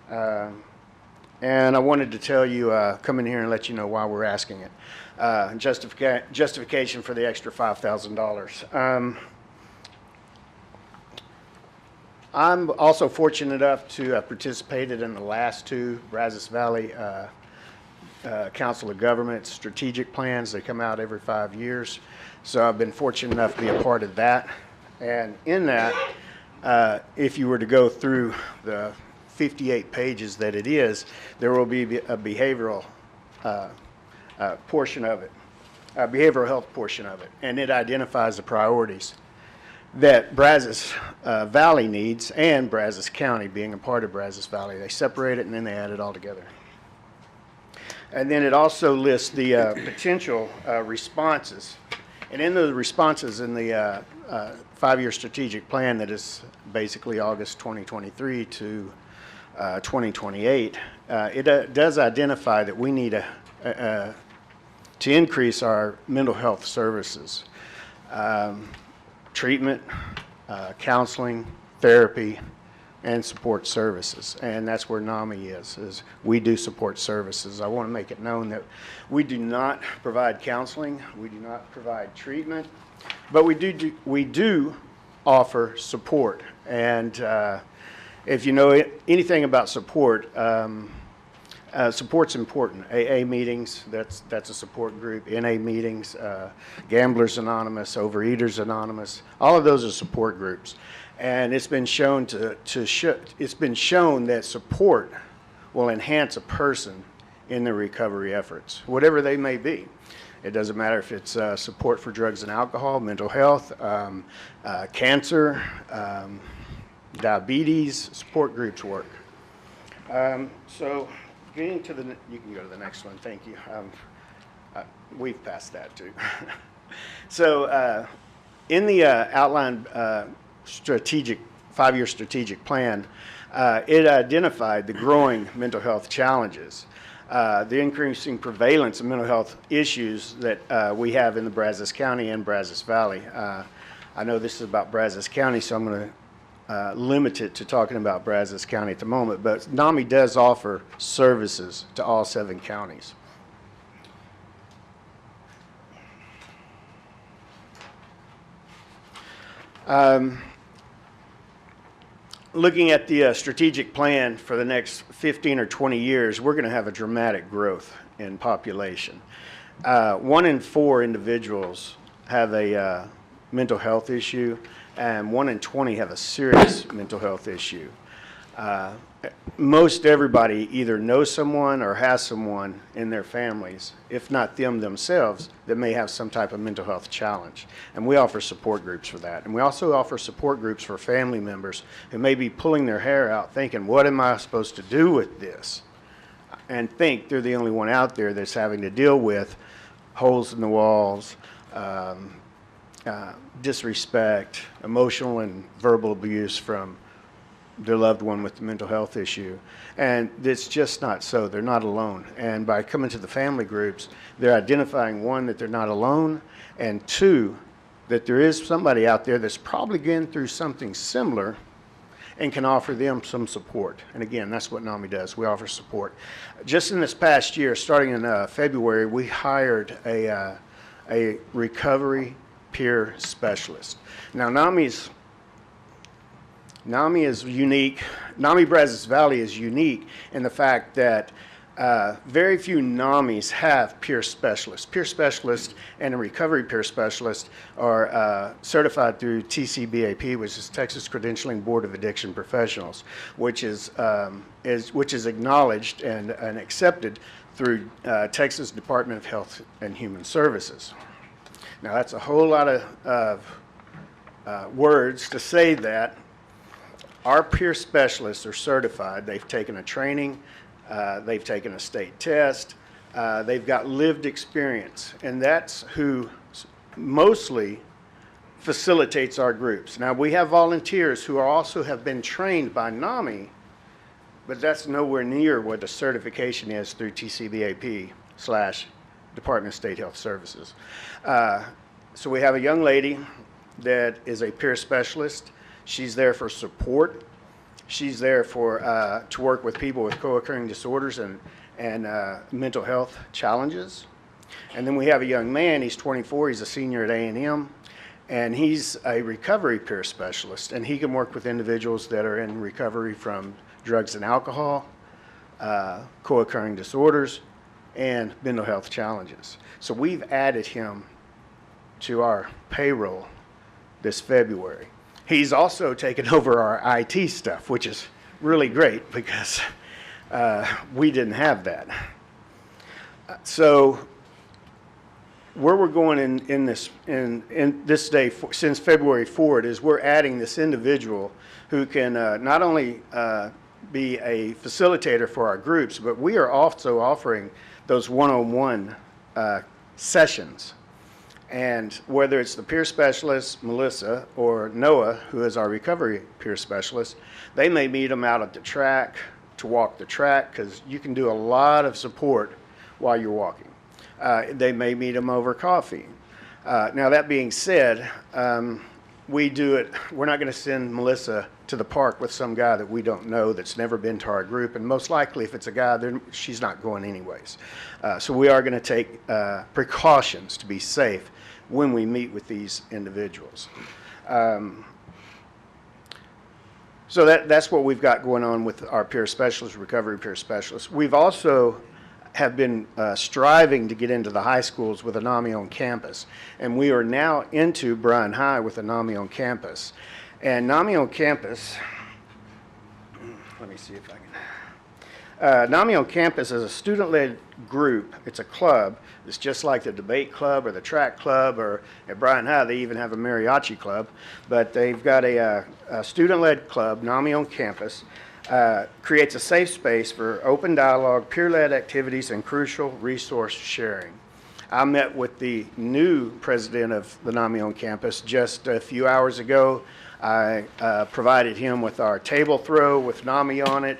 And I wanted to tell you, come in here and let you know why we're asking it. Justification for the extra $5,000. I'm also fortunate enough to have participated in the last two Brazos Valley Council of Governments strategic plans. They come out every 5 years. So I've been fortunate enough to be a part of that. And in that, if you were to go through the 58 pages that it is, there will be a behavioral portion of it, a behavioral health portion of it, and it identifies the priorities that Brazos Valley needs, and Brazos County being a part of Brazos Valley. They separate it and then they add it all together. And then it also lists the potential responses. And in the responses in the 5-year strategic plan that is basically August 2023 to 2028, it does identify that we need to increase our mental health services. Treatment, counseling, therapy, and support services. And that's where NAMI is we do support services. I want to make it known that we do not provide counseling, we do not provide treatment, but we do offer support. And if you know anything about support, support's important. AA meetings, that's a support group. NA meetings, Gamblers Anonymous, Overeaters Anonymous, all of those are support groups. And it's been shown it's been shown that support will enhance a person in their recovery efforts, whatever they may be. It doesn't matter if it's support for drugs and alcohol, mental health, cancer, diabetes. Support groups work. So. Getting to you can go to the next one, thank you. We've passed that too. So in the outlined strategic 5-year strategic plan, it identified the growing mental health challenges, the increasing prevalence of mental health issues that we have in the Brazos County and Brazos Valley. I know this is about Brazos County, so I'm going to limit it to talking about Brazos County at the moment, but NAMI does offer services to all 7 counties. Looking at the strategic plan for the next 15 or 20 years, we're going to have a dramatic growth in population. 1 in 4 individuals have a mental health issue, and 1 in 20 have a serious mental health issue. Most everybody either knows someone or has someone in their families, if not them themselves, that may have some type of mental health challenge. And we offer support groups for that. And we also offer support groups for family members who may be pulling their hair out thinking, what am I supposed to do with this? And think they're the only one out there that's having to deal with holes in the walls, disrespect, emotional and verbal abuse from their loved one with the mental health issue. And it's just not so. They're not alone. And by coming to the family groups, they're identifying, 1, that they're not alone, and 2, that there is somebody out there that's probably going through something similar and can offer them some support. And again, that's what NAMI does. We offer support. Just in this past year, starting in February, we hired a recovery peer specialist. Now, NAMI is unique. NAMI Brazos Valley is unique in the fact that very few NAMIs have peer specialists. Peer specialists and a recovery peer specialist are certified through TCBAP, which is Texas Credentialing Board of Addiction Professionals, which is acknowledged and accepted through Texas Department of Health and Human Services. Now, that's a whole lot of words to say that our peer specialists are certified. They've taken a training, they've taken a state test, they've got lived experience, and that's who mostly facilitates our groups. Now, we have volunteers who also have been trained by NAMI, but that's nowhere near what the certification is through TCBAP / Department of State Health Services. So we have a young lady that is a peer specialist. She's there for support. She's there to work with people with co-occurring disorders and mental health challenges. And then we have a young man, he's 24, he's a senior at A&M, and he's a recovery peer specialist, and he can work with individuals that are in recovery from drugs and alcohol, co-occurring disorders, and mental health challenges. So we've added him to our payroll this February. He's also taken over our IT stuff, which is really great because we didn't have that. So where we're going in this day since February forward is we're adding this individual who can not only be a facilitator for our groups, but we are also offering those one-on-one sessions. And whether it's the peer specialist, Melissa, or Noah, who is our recovery peer specialist, they may meet them out at the track to walk the track, because you can do a lot of support while you're walking. They may meet them over coffee. Now, that being said, we do it, we're not going to send Melissa to the park with some guy that we don't know that's never been to our group, and most likely if it's a guy, then she's not going anyways. So we are going to take precautions to be safe when we meet with these individuals. So that's what we've got going on with our peer specialists, recovery peer specialists. We've also have been striving to get into the high schools with a NAMI on campus. And we are now into Bryan High with a NAMI on campus. And NAMI on campus, let me see if I can. NAMI on campus is a student-led group. It's a club. It's just like the debate club or the track club, or at Bryan High they even have a mariachi club. But they've got a student-led club, NAMI on campus. Creates a safe space for open dialogue, peer-led activities, and crucial resource sharing. I met with the new president of the NAMI on campus just a few hours ago. I provided him with our table throw with NAMI on it,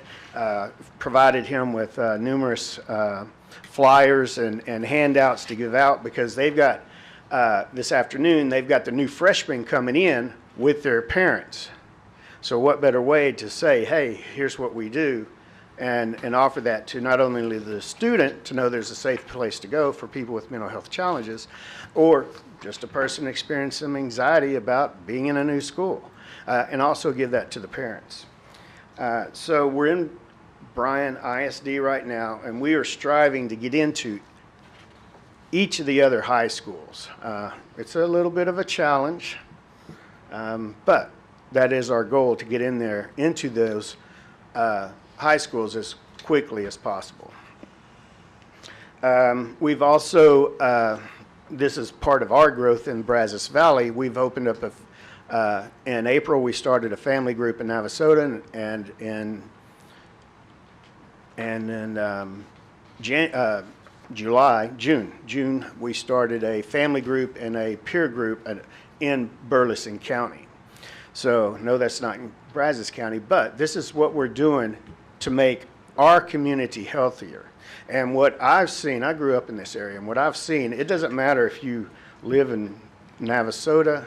provided him with numerous flyers and handouts to give out, because they've got, this afternoon, they've got the new freshmen coming in with their parents. So what better way to say, hey, here's what we do, and offer that to not only the student to know there's a safe place to go for people with mental health challenges, or just a person experiencing some anxiety about being in a new school, and also give that to the parents. So we're in Bryan ISD right now, and we are striving to get into each of the other high schools. It's a little bit of a challenge, but that is our goal, to get in there into those high schools as quickly as possible. We've also, this is part of our growth in Brazos Valley, we've opened up in April we started a family group in Navasota, and in June we started a family group and a peer group in Burleson County. So, no, that's not in Brazos County, but this is what we're doing to make our community healthier. And what I've seen, I grew up in this area, and what I've seen, it doesn't matter if you live in Navasota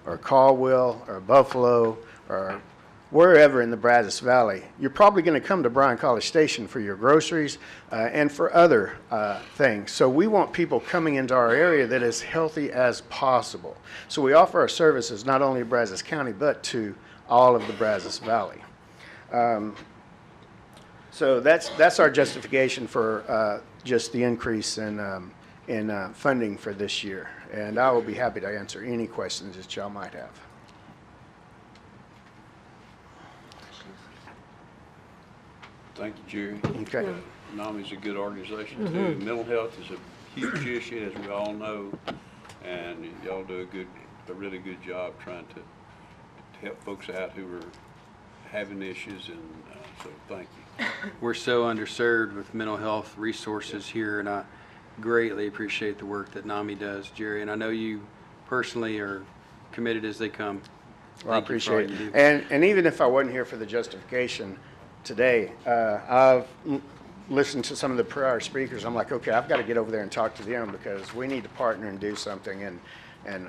or Caldwell or Buffalo or wherever in the Brazos Valley, you're probably going to come to Bryan College Station for your groceries and for other things. So we want people coming into our area that is healthy as possible. So we offer our services not only in Brazos County, but to all of the Brazos Valley. So that's our justification for just the increase in funding for this year. And I will be happy to answer any questions that y'all might have. Thank you, Jerry. Okay. NAMI's a good organization too. Mental health is a huge issue, as we all know, and y'all do a really good job trying to help folks out who are having issues, and so thank you. We're so underserved with mental health resources here, and I greatly appreciate the work that NAMI does, Jerry. And I know you personally are committed as they come. Well, I appreciate it. And even if I wasn't here for the justification today, I've listened to some of the prior speakers. I'm like, okay, I've got to get over there and talk to them, because we need to partner and do something. And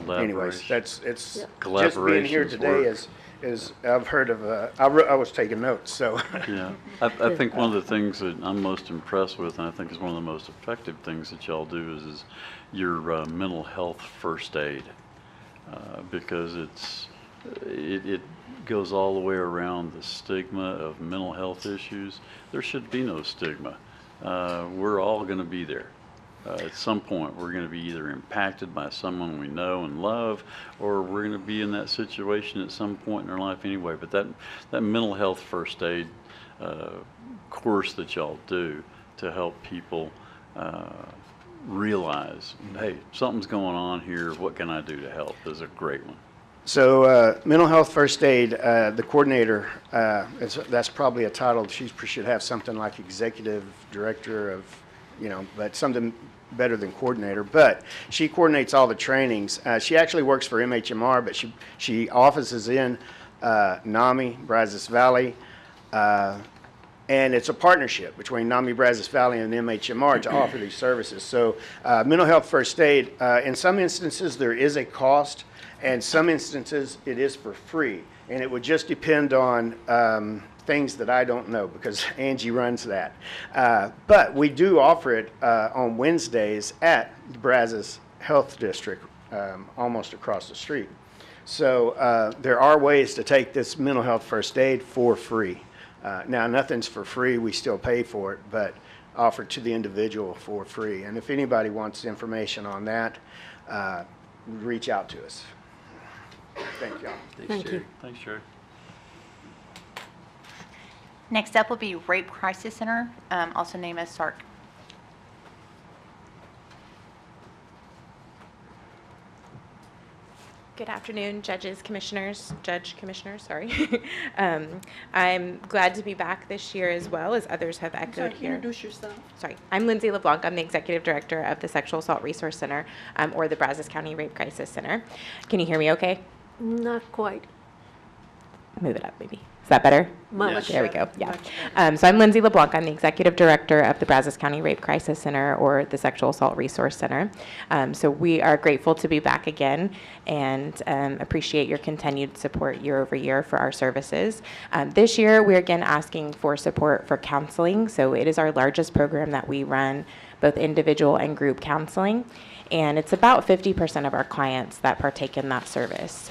anyways, it's just being here today is, I've heard of, I was taking notes, so. Yeah, I think one of the things that I'm most impressed with, and I think is one of the most effective things that y'all do is your mental health first aid. Because it goes all the way around the stigma of mental health issues. There should be no stigma. We're all going to be there. At some point, we're going to be either impacted by someone we know and love, or we're going to be in that situation at some point in our life anyway. But that mental health first aid course that y'all do to help people realize, hey, something's going on here, what can I do to help, is a great one. So mental health first aid, the coordinator, that's probably a title, she should have something like executive director of, but something better than coordinator. But she coordinates all the trainings. She actually works for MHMR, but she offices in NAMI, Brazos Valley, and it's a partnership between NAMI Brazos Valley and MHMR to offer these services. So mental health first aid, in some instances there is a cost, and some instances it is for free. And it would just depend on things that I don't know, because Angie runs that. But we do offer it on Wednesdays at the Brazos Health District, almost across the street. So there are ways to take this mental health first aid for free. Now, nothing's for free, we still pay for it, but offered to the individual for free. And if anybody wants information on that, reach out to us. Thank y'all. Thank you. Thanks, Jerry. Next up will be Rape Crisis Center, also named as SARC. Good afternoon, judges, commissioners, sorry. I'm glad to be back this year as well, as others have echoed here. Introduce yourself. Sorry, I'm Lindsay LeBlanc. I'm the Executive Director of the Sexual Assault Resource Center, or the Brazos County Rape Crisis Center. Can you hear me okay? Not quite. Move it up, maybe. Is that better? Much There we better. go, yeah. Much better. So I'm Lindsay LeBlanc. I'm the Executive Director of the Brazos County Rape Crisis Center, or the Sexual Assault Resource Center. So we are grateful to be back again and appreciate your continued support year over year for our services. This year, we're again asking for support for counseling. So it is our largest program that we run, both individual and group counseling. And it's about 50% of our clients that partake in that service.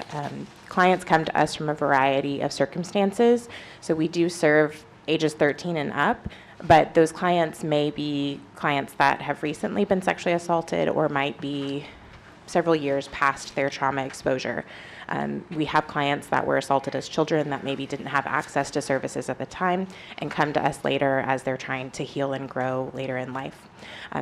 Clients come to us from a variety of circumstances. So we do serve ages 13 and up, but those clients may be clients that have recently been sexually assaulted or might be several years past their trauma exposure. We have clients that were assaulted as children that maybe didn't have access to services at the time and come to us later as they're trying to heal and grow later in life.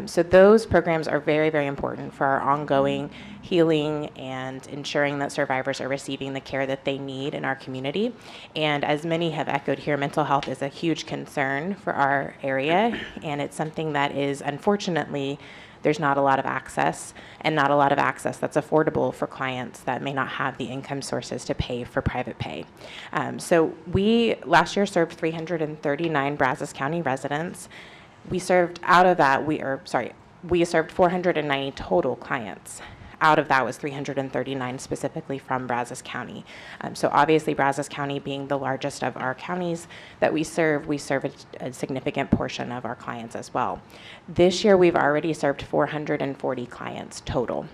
So those programs are very, very important for our ongoing healing and ensuring that survivors are receiving the care that they need in our community. And as many have echoed here, mental health is a huge concern for our area, and it's something that is, unfortunately, there's not a lot of access, and not a lot of access that's affordable for clients that may not have the income sources to pay for private pay. So we last year served 339 Brazos County residents. We served out of that, we served 490 total clients. Out of that was 339 specifically from Brazos County. So obviously Brazos County being the largest of our counties that we serve a significant portion of our clients as well. This year we've already served 440 clients total.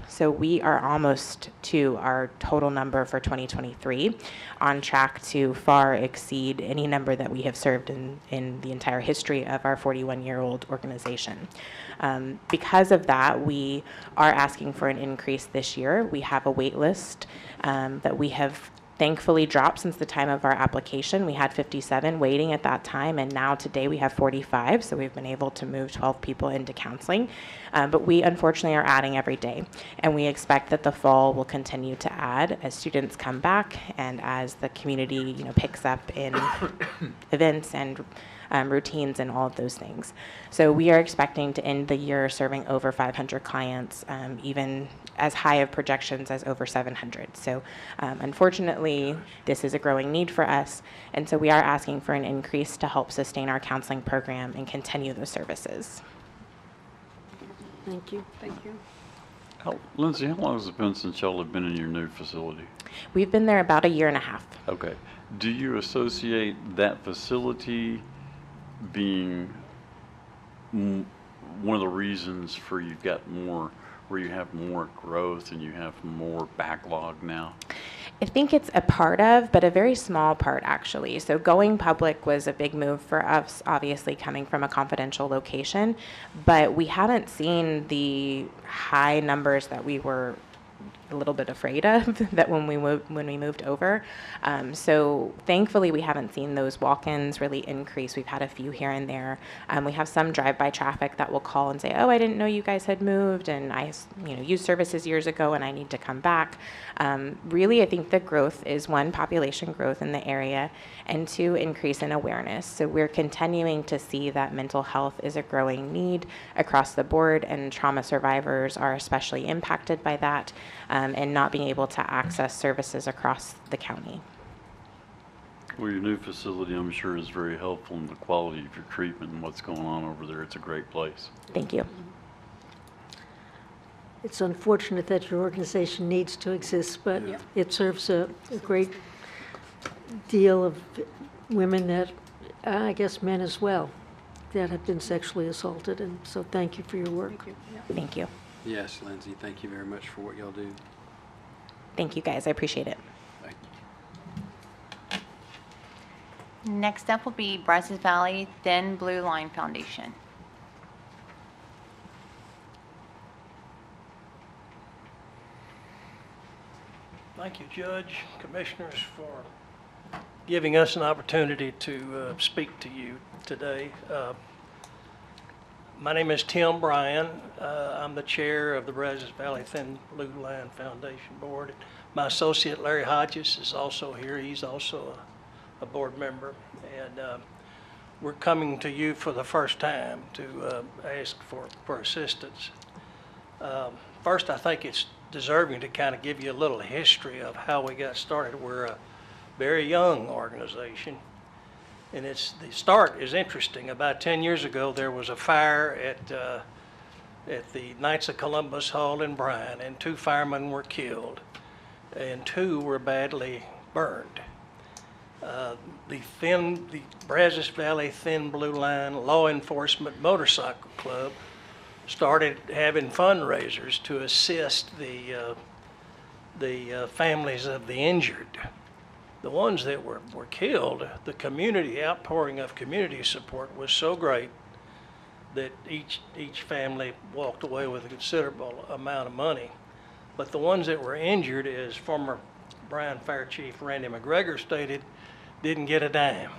So we are almost to our total number for 2023, on track to far exceed any number that we have served in the entire history of our 41-year-old organization. Because of that, we are asking for an increase this year. We have a wait list that we have thankfully dropped since the time of our application. We had 57 waiting at that time, and now today we have 45, so we've been able to move 12 people into counseling. But we unfortunately are adding every day, and we expect that the fall will continue to add as students come back and as the community picks up in events and routines and all of those things. So we are expecting to end the year serving over 500 clients, even as high of projections as over 700. So unfortunately, this is a growing need for us, and so we are asking for an increase to help sustain our counseling program and continue those services. Thank you. Thank you. Lindsay, how long has it been since y'all have been in your new facility? We've been there about a year and a half. Okay. Do you associate that facility being one of the reasons for you've got more, where you have more growth and you have more backlog now? I think it's a part of, but a very small part actually. So going public was a big move for us, obviously coming from a confidential location, but we haven't seen the high numbers that we were a little bit afraid of that when we moved over. So thankfully we haven't seen those walk-ins really increase. We've had a few here and there. We have some drive-by traffic that will call and say, oh, I didn't know you guys had moved, and I used services years ago and I need to come back. Really, I think the growth is, one, population growth in the area, and two, increase in awareness. So we're continuing to see that mental health is a growing need across the board, and trauma survivors are especially impacted by that, and not being able to access services across the county. Well, your new facility, I'm sure, is very helpful in the quality of your treatment and what's going on over there. It's a great place. Thank you. It's unfortunate that your organization needs to exist, but it serves a great deal of women that, I guess men as well, that have been sexually assaulted. And so thank you for your work. Thank you. Yes, Lindsay, thank you very much for what y'all do. Thank you, guys. I appreciate it. Thank you. Next up will be Brazos Valley Thin Blue Line Foundation. Thank you, Judge, Commissioners, for giving us an opportunity to speak to you today. My name is Tim Bryan. I'm the chair of the Brazos Valley Thin Blue Line Foundation Board. My associate Larry Hodges is also here. He's also a board member. And we're coming to you for the first time to ask for assistance. First, I think it's deserving to kind of give you a little history of how we got started. We're a very young organization, and the start is interesting. About 10 years ago, there was a fire at the Knights of Columbus Hall in Bryan, and 2 firemen were killed, and 2 were badly burned. The Brazos Valley Thin Blue Line Law Enforcement Motorcycle Club started having fundraisers to assist the families of the injured. The ones that were killed, the community outpouring of community support was so great that each family walked away with a considerable amount of money. But the ones that were injured, as former Bryan Fire Chief Randy McGregor stated, didn't get a dime.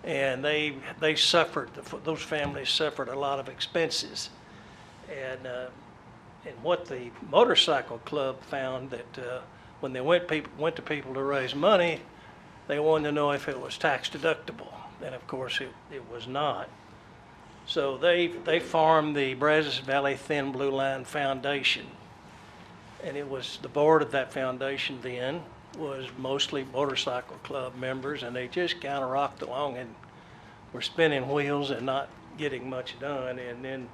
And they suffered, those families suffered a lot of expenses. And what the motorcycle club found that when they went to people to raise money, they wanted to know if it was tax deductible. And of course it was not. So they formed the Brazos Valley Thin Blue Line Foundation. And it was the board of that foundation then was mostly motorcycle club members, and they just kind of rocked along and were spinning wheels and not getting much done. And then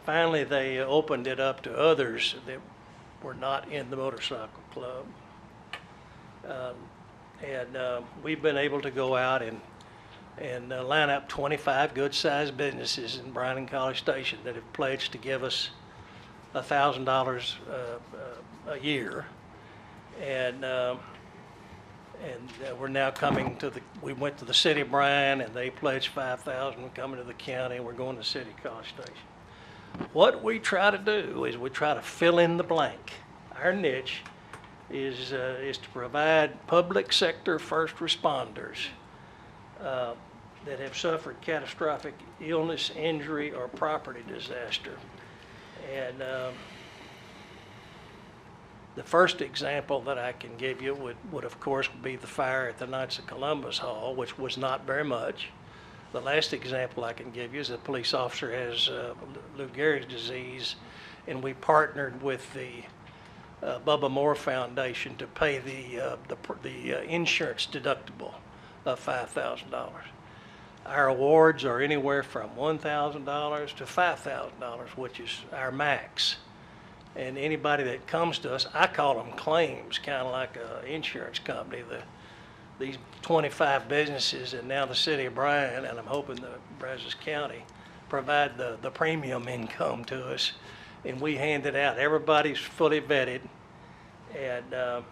finally they opened it up to others that were not in the motorcycle club. We've been able to go out and line up 25 good-sized businesses in Bryan and College Station that have pledged to give us $1,000 a year. We're now coming to we went to the city of Bryan and they pledged $5,000. We're coming to the county and we're going to the city of College Station. What we try to do is we try to fill in the blank. Our niche is to provide public sector first responders that have suffered catastrophic illness, injury, or property disaster. And the first example that I can give you would of course be the fire at the Knights of Columbus Hall, which was not very much. The last example I can give you is a police officer has Lou Gehrig's disease, and we partnered with the Bubba Moore Foundation to pay the insurance deductible of $5,000. Our awards are anywhere from $1,000 to $5,000, which is our max. And anybody that comes to us, I call them claims, kind of like an insurance company. These 25 businesses and now the city of Bryan, and I'm hoping the Brazos County, provide the premium income to us, and we hand it out. Everybody's fully vetted, and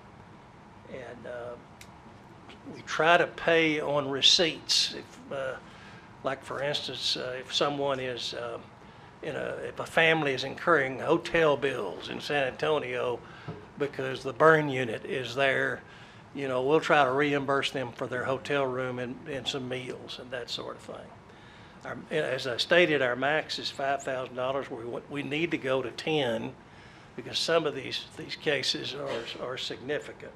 we try to pay on receipts. Like for instance, if someone is if a family is incurring hotel bills in San Antonio because the burn unit is there, we'll try to reimburse them for their hotel room and some meals and that sort of thing. As I stated, our max is $5,000. We need to go to 10 because some of these cases are significant.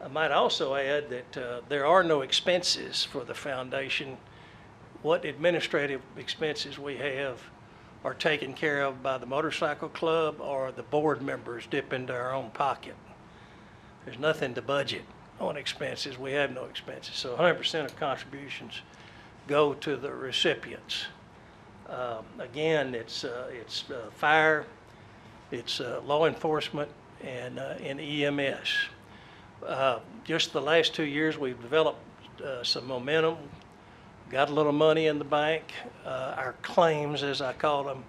I might also add that there are no expenses for the foundation. What administrative expenses we have are taken care of by the motorcycle club or the board members dip into our own pocket. There's nothing to budget on expenses. We have no expenses. So 100% of contributions go to the recipients. Again, it's fire, it's law enforcement, and EMS. Just the last 2 years, we've developed some momentum, got a little money in the bank. Our claims, as I call them,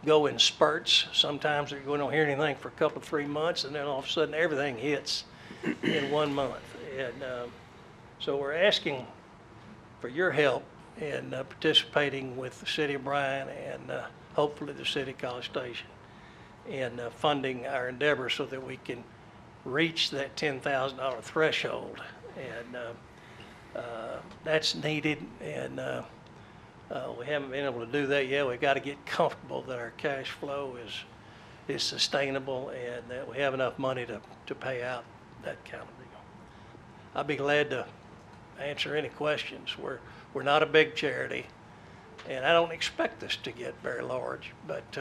go in spurts. Sometimes we don't hear anything for a couple, 3 months, and then all of a sudden everything hits in 1 month. And so we're asking for your help in participating with the City of Bryan and hopefully the City of College Station in funding our endeavor so that we can reach that $10,000 threshold. And that's needed, and we haven't been able to do that yet. We've got to get comfortable that our cash flow is sustainable and that we have enough money to pay out that kind of deal. I'd be glad to answer any questions. We're not a big charity, and I don't expect us to get very large, but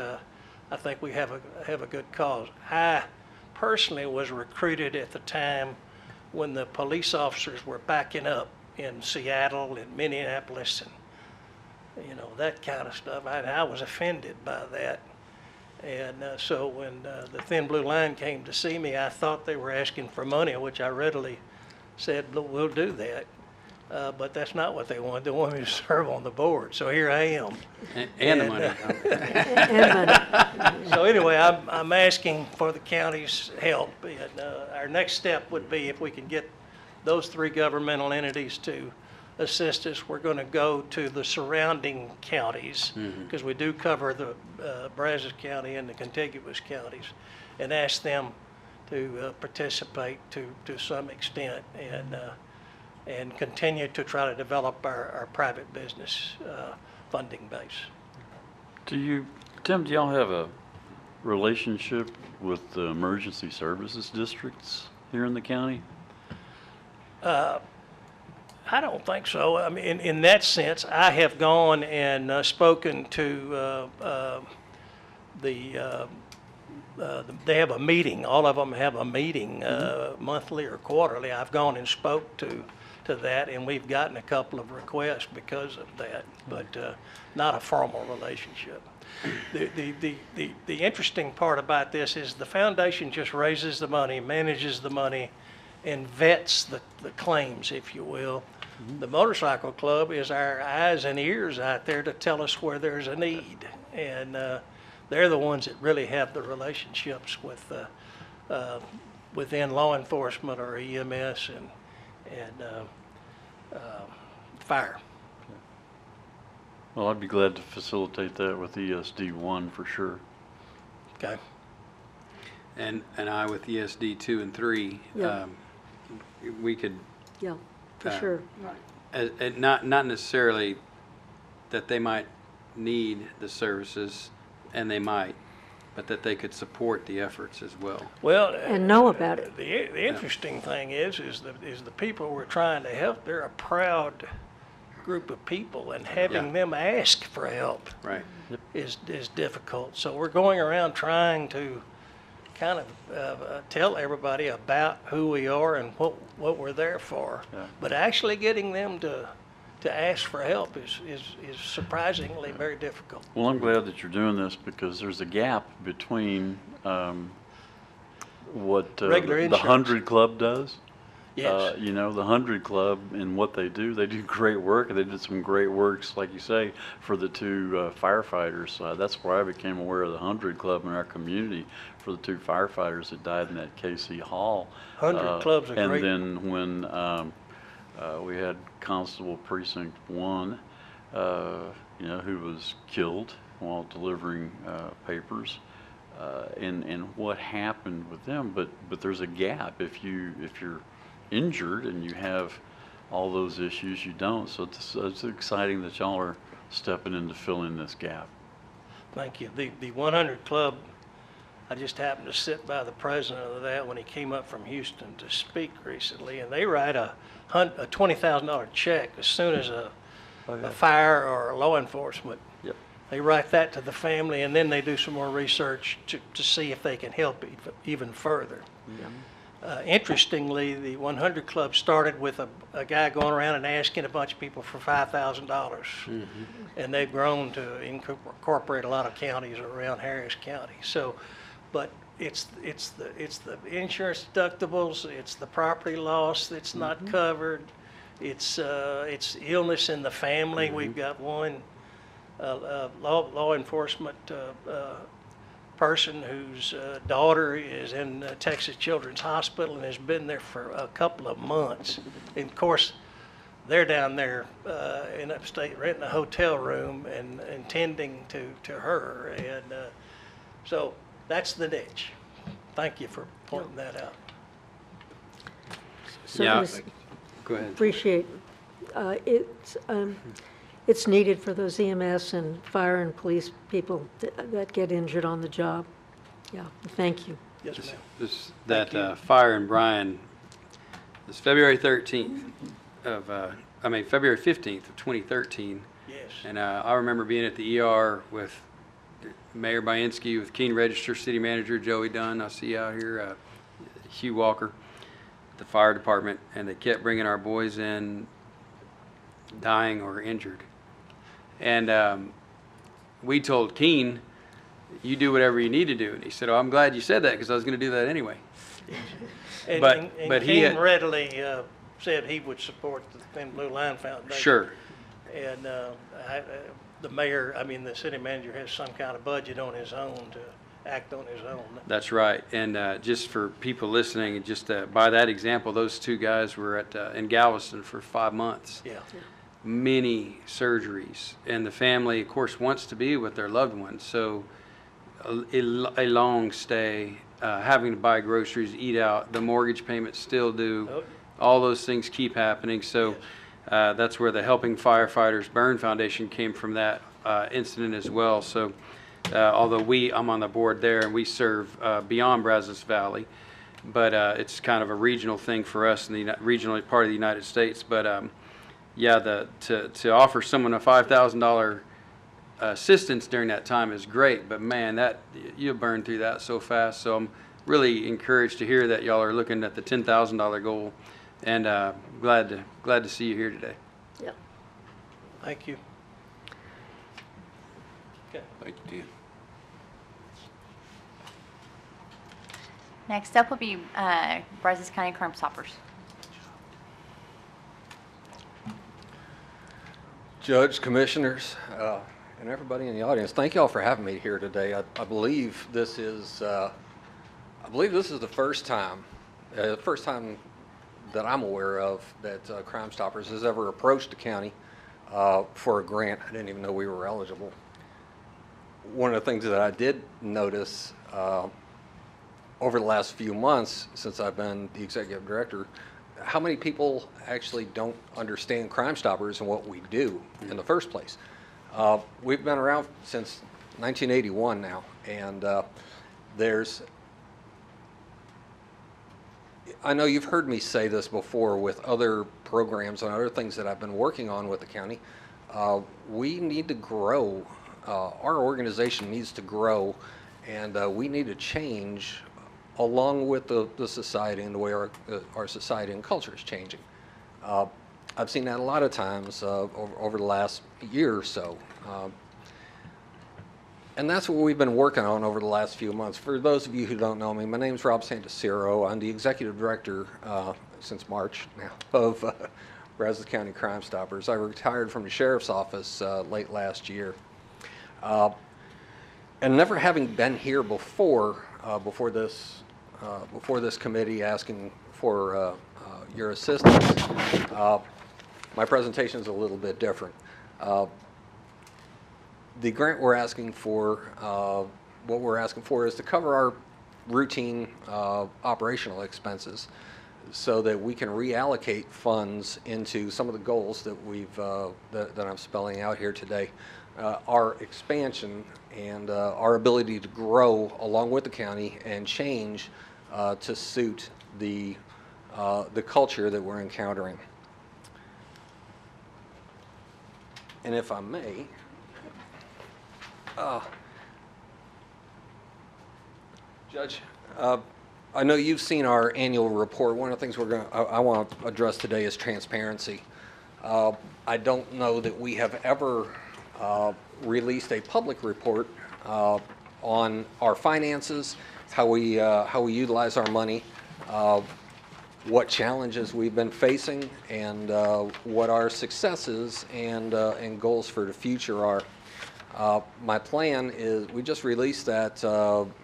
I think we have a good cause. I personally was recruited at the time when the police officers were backing up in Seattle and Minneapolis and that kind of stuff. I was offended by that. And so when the Thin Blue Line came to see me, I thought they were asking for money, which I readily said, we'll do that. But that's not what they wanted. They wanted me to serve on the board. So here I am. And the money. And money. So anyway, I'm asking for the county's help. And our next step would be if we can get those 3 governmental entities to assist us. We're going to go to the surrounding counties because we do cover the Brazos County and the contiguous counties, and ask them to participate to some extent and continue to try to develop our private business funding base. Tim, do y'all have a relationship with the emergency services districts here in the county? I don't think so. I mean, in that sense, I have gone and spoken to they have a meeting. All of them have a meeting monthly or quarterly. I've gone and spoke to that, and we've gotten a couple of requests because of that, but not a formal relationship. The interesting part about this is the foundation just raises the money, manages the money, and vets the claims, if you will. The motorcycle club is our eyes and ears out there to tell us where there's a need, and they're the ones that really have the relationships with within law enforcement or EMS and fire. Well, I'd be glad to facilitate that with ESD1 for sure. Okay. And I with ESD 2 and 3, Yeah. we could, Yeah, for sure. not necessarily that they might need the services, and they might, but that they could support the efforts as well. Well, And know about it. the interesting thing is the people we're trying to help. They're a proud group of people, and having them ask for help Right. is difficult. So we're going around trying to kind of tell everybody about who we are and what we're there for. Yeah. But actually getting them to to ask for help is surprisingly very difficult. Well, I'm glad that you're doing this because there's a gap between what Regular the insurance. 100 Club does. Yes. You know, the 100 Club and what they do great work. They did some great works, like you say, for the two firefighters. That's where I became aware of the 100 Club in our community for the two firefighters that died in that KC Hall. 100 Club's a great. And then when we had Constable Precinct 1, you know, who was killed while delivering papers. And what happened with them, but there's a gap if you're injured and you have all those issues, you don't. So it's exciting that y'all are stepping in to fill in this gap. Thank you. The 100 Club, I just happened to sit by the president of that when he came up from Houston to speak recently, and they write a $20,000 check as soon as a fire or a law enforcement. Yep. They write that to the family, and then they do some more research to see if they can help even further. Interestingly, the 100 Club started with a guy going around and asking a bunch of people for $5,000. And they've grown to incorporate a lot of counties around Harris County. So, but it's the insurance deductibles, it's the property loss that's not covered, it's illness in the family. We've got one law enforcement person whose daughter is in Texas Children's Hospital and has been there for a couple of months. And of course, they're down there in upstate renting a hotel room and tending to her. And so that's the niche. Thank you for pointing that out. Certainly Go ahead. appreciate, it's needed for those EMS and fire and police people that get injured on the job. Yeah, thank you. Yes, ma'am. That fire in Bryan, this February 13th of, February 15th of 2013. Yes. And I remember being at the ER with Mayor Bianski, with Keene Register City Manager Joey Dunn, I see out here, Hugh Walker, the fire department, and they kept bringing our boys in dying or injured. And we told Keene, you do whatever you need to do. And he said, oh, I'm glad you said that because I was going to do that anyway. But he Keene had- readily said he would support the Thin Blue Line Foundation. Sure. And the mayor, the city manager has some kind of budget on his own to act on his own. That's right. And just for people listening, just by that example, those two guys were in Galveston for 5 months. Yeah. Many surgeries. And the family, of course, wants to be with their loved ones. So a long stay, having to buy groceries, eat out, the mortgage payments still due. Oh. All those things keep happening. So that's where the Helping Firefighters Burn Foundation came from, that incident as well. So although I'm on the board there and we serve beyond Brazos Valley, but it's kind of a regional thing for us in the regional part of the United States. But yeah, to offer someone a $5,000 assistance during that time is great, but man, that you'll burn through that so fast. So I'm really encouraged to hear that y'all are looking at the $10,000 goal, and glad to see you here today. Yeah. Thank you. Okay. Thank you, Dan. Next up will be Brazos County Crime Stoppers. Judge, commissioners, and everybody in the audience, thank y'all for having me here today. I believe this is the first time that I'm aware of that Crime Stoppers has ever approached the county for a grant. I didn't even know we were eligible. One of the things that I did notice over the last few months since I've been the executive director, how many people actually don't understand Crime Stoppers and what we do in the first place. We've been around since 1981 now, and I know you've heard me say this before with other programs and other things that I've been working on with the county. We need to grow. Our organization needs to grow, and we need to change along with the society and the way our society and culture is changing. I've seen that a lot of times over the last year or so. And that's what we've been working on over the last few months. For those of you who don't know me, my name's Rob Santacero. I'm the executive director since March now of Brazos County Crime Stoppers. I retired from the sheriff's office late last year. And never having been here before this committee asking for your assistance, my presentation is a little bit different. The grant we're asking for, what we're asking for is to cover our routine operational expenses so that we can reallocate funds into some of the goals that that I'm spelling out here today. Our expansion and our ability to grow along with the county and change to suit the culture that we're encountering. And if I may, Judge, I know you've seen our annual report. One of the things I want to address today is transparency. I don't know that we have ever released a public report on our finances, how we utilize our money, what challenges we've been facing, and what our successes and goals for the future are. My plan is, we just released that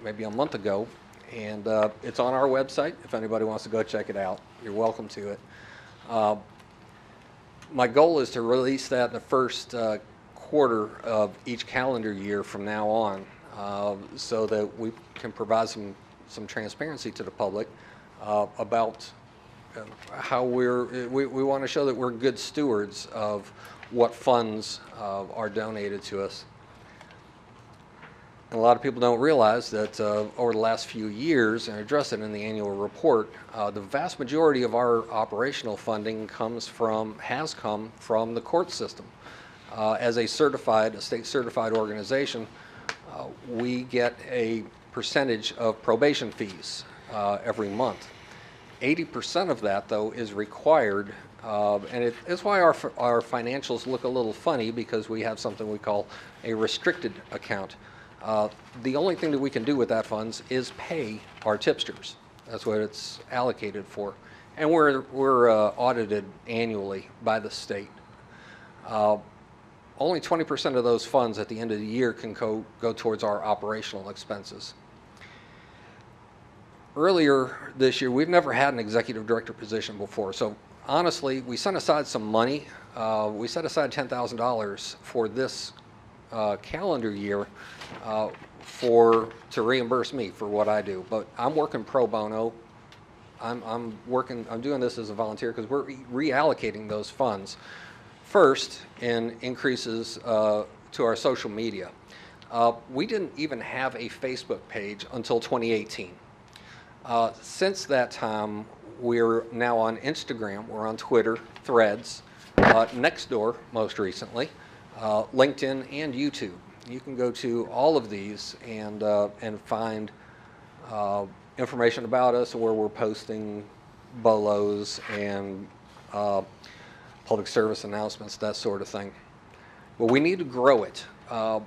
maybe a month ago, and it's on our website. If anybody wants to go check it out, you're welcome to it. My goal is to release that in the first quarter of each calendar year from now on, so that we can provide some transparency to the public about how we want to show that we're good stewards of what funds are donated to us. And a lot of people don't realize that over the last few years, and I address it in the annual report, the vast majority of our operational funding has come from the court system. As a state certified organization, we get a percentage of probation fees every month. 80% of that, though, is required, and it's why our financials look a little funny, because we have something we call a restricted account. The only thing that we can do with that funds is pay our tipsters. That's what it's allocated for. And we're audited annually by the state. Only 20% of those funds at the end of the year can go towards our operational expenses. Earlier this year, we've never had an executive director position before. So honestly, we set aside some money. We set aside $10,000 for this calendar year to reimburse me for what I do. But I'm working pro bono. I'm doing this as a volunteer because we're reallocating those funds. First, in increases to our social media. We didn't even have a Facebook page until 2018. Since that time, we're now on Instagram, we're on Twitter, Threads, Nextdoor most recently, LinkedIn, and YouTube. You can go to all of these and find information about us, where we're posting bolos and public service announcements, that sort of thing. But we need to grow it. Our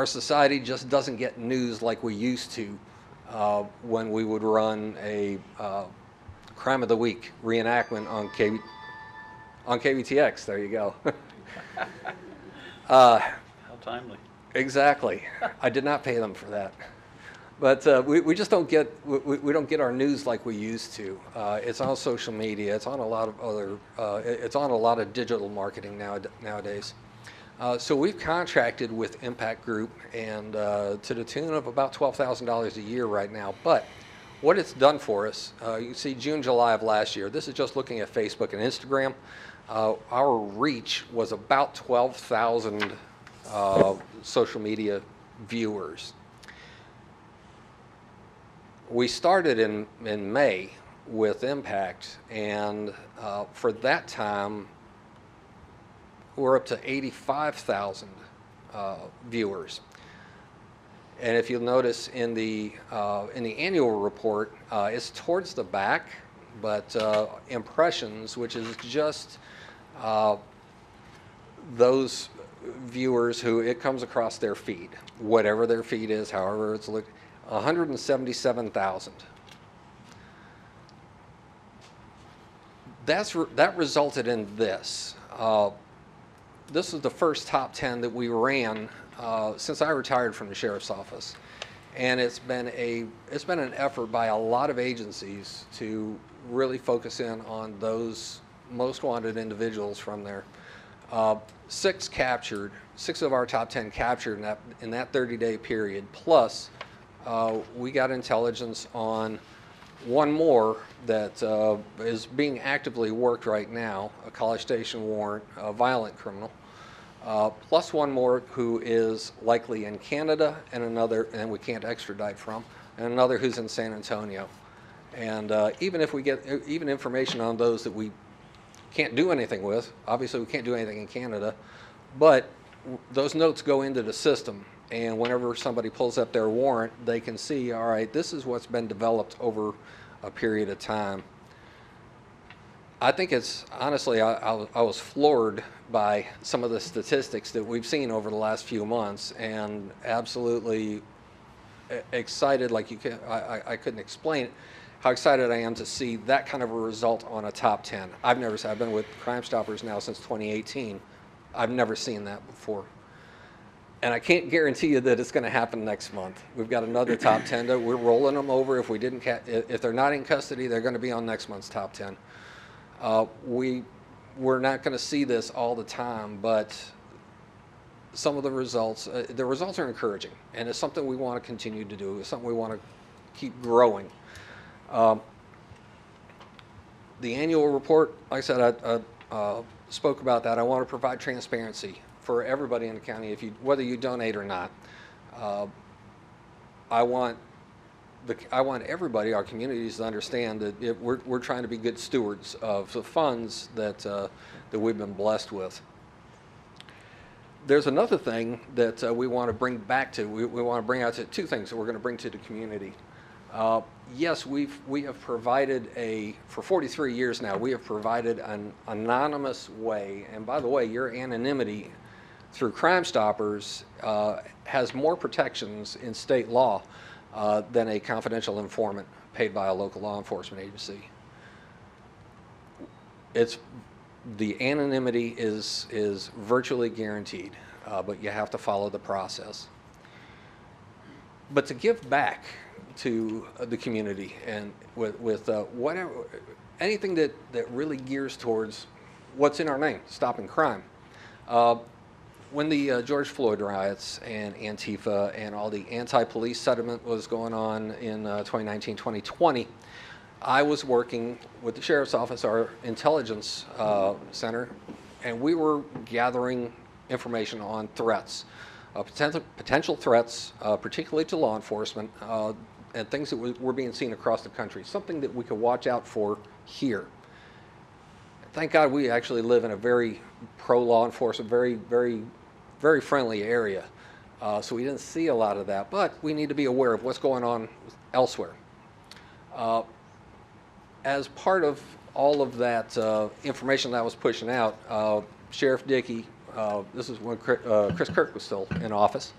society just doesn't get news like we used to when we would run a Crime of the Week reenactment on KBTX. There you go. How timely. Exactly. I did not pay them for that. But we just don't get we don't get our news like we used to. It's on social media. It's on a lot of other. It's on a lot of digital marketing nowadays. So we've contracted with Impact Group, and to the tune of about $12,000 a year right now. But what it's done for us, you see June, July of last year. This is just looking at Facebook and Instagram. Our reach was about 12,000 social media viewers. We started in May with Impact, and for that time, we're up to 85,000 viewers. And if you'll notice in the annual report, it's towards the back. but impressions, which is just those viewers who it comes across their feed, whatever their feed is, however it's looked, 177,000. That resulted in this. This was the first top 10 that we ran since I retired from the sheriff's office, and it's been an effort by a lot of agencies to really focus in on those most wanted individuals from there. 6 of our top 10 captured in that 30-day period. Plus, we got intelligence on one more that is being actively worked right now, a College Station warrant, a violent criminal. Plus one more who is likely in Canada, and another, and we can't extradite from, and another who's in San Antonio. And even if we get even information on those that we can't do anything with, obviously we can't do anything in Canada, but those notes go into the system, and whenever somebody pulls up their warrant, they can see, all right, this is what's been developed over a period of time. I think it's, honestly, I was floored by some of the statistics that we've seen over the last few months, and absolutely excited, like you can, I couldn't explain it, how excited I am to see that kind of a result on a top 10. I've been with Crime Stoppers now since 2018. I've never seen that before. And I can't guarantee you that it's going to happen next month. We've got another top 10. We're rolling them over. If they're not in custody, they're going to be on next month's top 10. We're not going to see this all the time, but some of the results are encouraging, and it's something we want to continue to do. It's something we want to keep growing. The annual report, like I said, I spoke about that. I want to provide transparency for everybody in the county, whether you donate or not. I want everybody, our communities, to understand that we're trying to be good stewards of the funds that we've been blessed with. There's another thing that we want to bring back to. We want to bring out two things that we're going to bring to the community. Yes, we have provided for 43 years now, we have provided an anonymous way, and by the way, your anonymity through Crime Stoppers has more protections in state law than a confidential informant paid by a local law enforcement agency. The anonymity is virtually guaranteed, but you have to follow the process. But to give back to the community and with whatever, anything that really gears towards what's in our name, stopping crime. When the George Floyd riots and Antifa and all the anti-police sentiment was going on in 2019, 2020, I was working with the Sheriff's Office, our intelligence center, and we were gathering information on threats, potential threats, particularly to law enforcement, and things that were being seen across the country, something that we could watch out for here. Thank God we actually live in a very pro-law enforcement, very, very, very friendly area. So we didn't see a lot of that, but we need to be aware of what's going on elsewhere. As part of all of that information that I was pushing out, Sheriff Dickey, this is when Chris Kirk was still in office,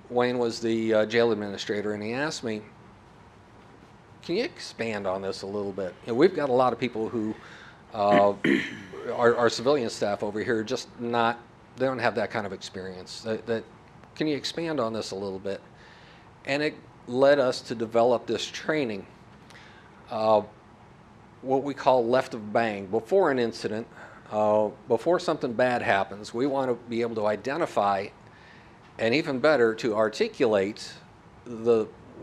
Wayne was the jail administrator, and he asked me, can you expand on this a little bit? You know, we've got a lot of people who our civilian staff over here just they don't have that kind of experience. Can you expand on this a little bit? And it led us to develop this training, what we call left of bang. Before an incident, before something bad happens, we want to be able to identify, and even better, to articulate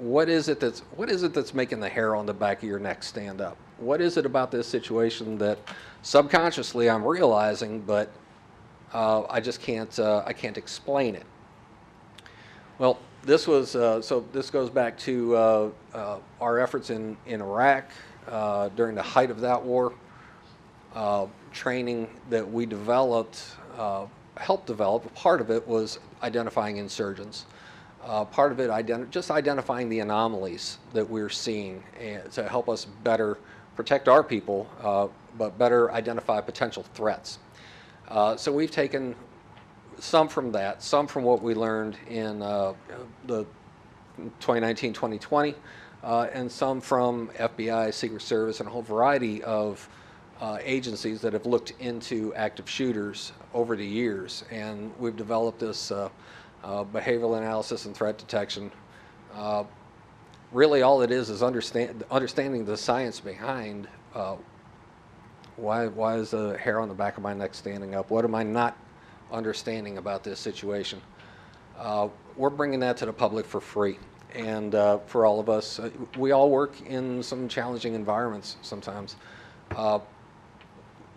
what is it that's making the hair on the back of your neck stand up? What is it about this situation that subconsciously I'm realizing, but I just can't explain it? Well, this was so this goes back to our efforts in Iraq during the height of that war. Training that we developed, helped develop. Part of it was identifying insurgents. Part of it just identifying the anomalies that we're seeing, and to help us better protect our people, but better identify potential threats. So we've taken some from that, some from what we learned in the 2019-2020, and some from FBI, Secret Service, and a whole variety of agencies that have looked into active shooters over the years. And we've developed this behavioral analysis and threat detection. Really all it is understanding the science behind why is the hair on the back of my neck standing up? What am I not understanding about this situation? We're bringing that to the public for free. And for all of us, we all work in some challenging environments sometimes.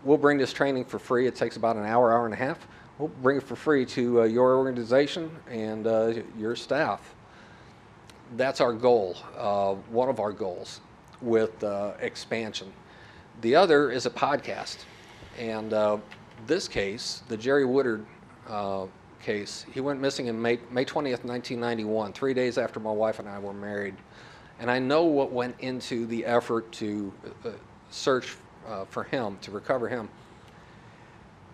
We'll bring this training for free. It takes about an hour, hour and a half. We'll bring it for free to your organization and your staff. That's our goal, one of our goals with expansion. The other is a podcast. And this case, the Jerry Woodard case, he went missing in May 20th, 1991, 3 days after my wife and I were married. And I know what went into the effort to search for him, to recover him.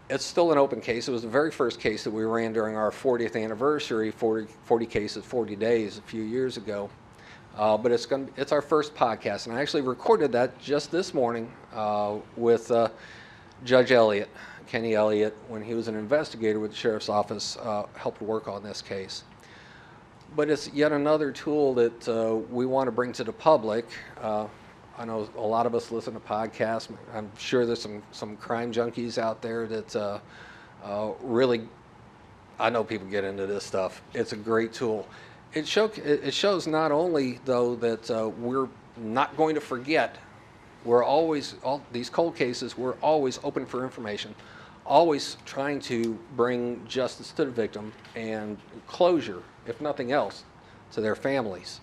It's still an open case. It was the very first case that we ran during our 40th anniversary, 40 cases, 40 days a few years ago. But it's our first podcast, and I actually recorded that just this morning with Judge Elliott, Kenny Elliott, when he was an investigator with the Sheriff's Office, helped work on this case. But it's yet another tool that we want to bring to the public. I know a lot of us listen to podcasts. I'm sure there's some crime junkies out there that really, I know people get into this stuff. It's a great tool. It shows not only, though, that we're not going to forget. We're always, these cold cases, we're always open for information, always trying to bring justice to the victim and closure, if nothing else, to their families.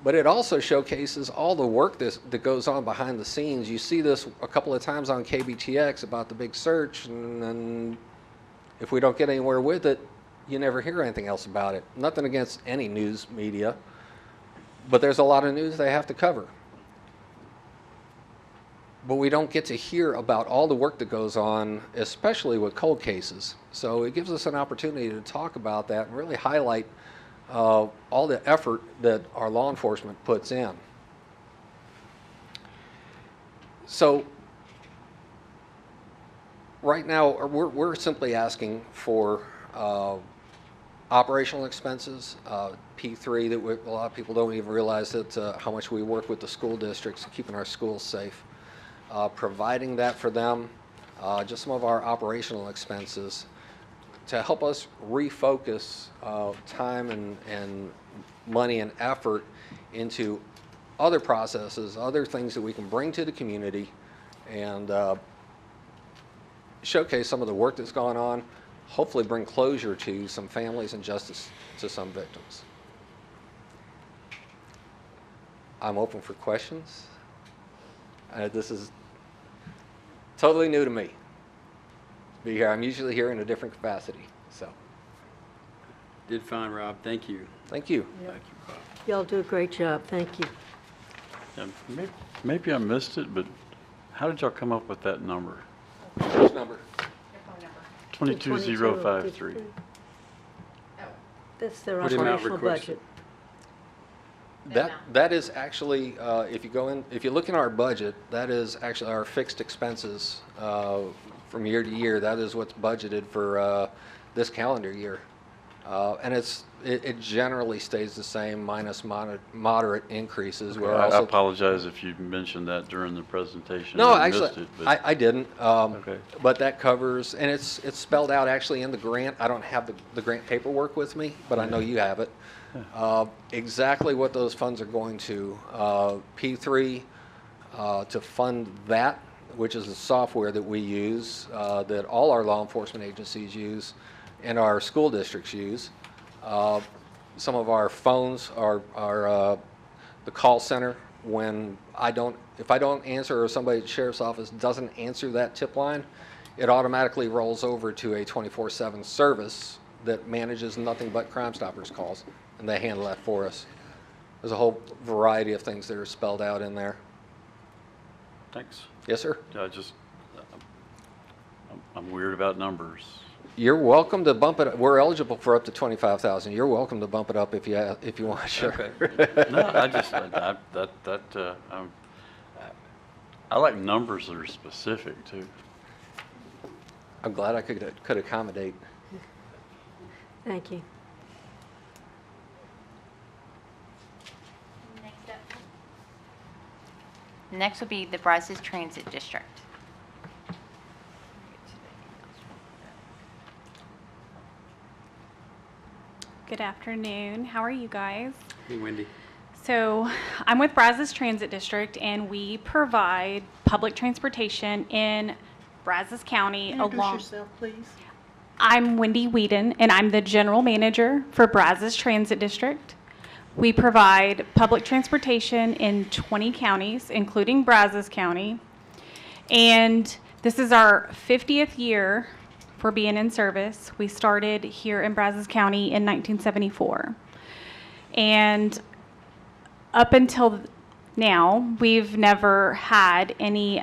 But it also showcases all the work that goes on behind the scenes. You see this a couple of times on KBTX about the big search, and then if we don't get anywhere with it, you never hear anything else about it. Nothing against any news media, but there's a lot of news they have to cover. But we don't get to hear about all the work that goes on, especially with cold cases. So it gives us an opportunity to talk about that and really highlight all the effort that our law enforcement puts in. So right now, we're simply asking for operational expenses, P3, that a lot of people don't even realize that how much we work with the school districts, keeping our schools safe. Providing that for them, just some of our operational expenses, to help us refocus time and money and effort into other processes, other things that we can bring to the community and showcase some of the work that's gone on, hopefully bring closure to some families and justice to some victims. I'm open for questions. This is totally new to me. Be here. I'm usually here in a different capacity. So, Did fine, Rob. Thank you. thank you. Y'all do a great job. Thank you. Yeah, maybe I missed it, but how did y'all come up with that number? Which number? 22053. That's their What amount operational requested? budget. That is actually, if you look in our budget, that is actually our fixed expenses from year to year. That is what's budgeted for this calendar year. And it generally stays the same, minus moderate increases. Okay, I apologize if you mentioned that during the presentation. No, I missed actually, it, but- I didn't. Okay. But that covers, and it's spelled out actually in the grant. I don't have the grant paperwork with me, but I know you have it. Exactly what those funds are going to. P3 to fund that, which is the software that we use, that all our law enforcement agencies use, and our school districts use. Some of our phones are the call center. If I don't answer or somebody at the sheriff's office doesn't answer that tip line, it automatically rolls over to a 24/7 service that manages nothing but Crime Stoppers calls, and they handle that for us. There's a whole variety of things that are spelled out in there. Thanks. Yes, sir. I'm weird about numbers. You're welcome to bump it. We're eligible for up to 25,000. You're welcome to bump it up if you want. Sure. No, I like numbers that are specific too. I'm glad I could accommodate. Thank you. Next will be the Brazos Transit District. Good afternoon. How are you guys? Hey, Wendy. So I'm with Brazos Transit District, and we provide public transportation in Brazos County along. Introduce yourself, please. I'm Wendy Whedon, and I'm the general manager for Brazos Transit District. We provide public transportation in 20 counties, including Brazos County. And this is our 50th year for being in service. We started here in Brazos County in 1974. And up until now, we've never had any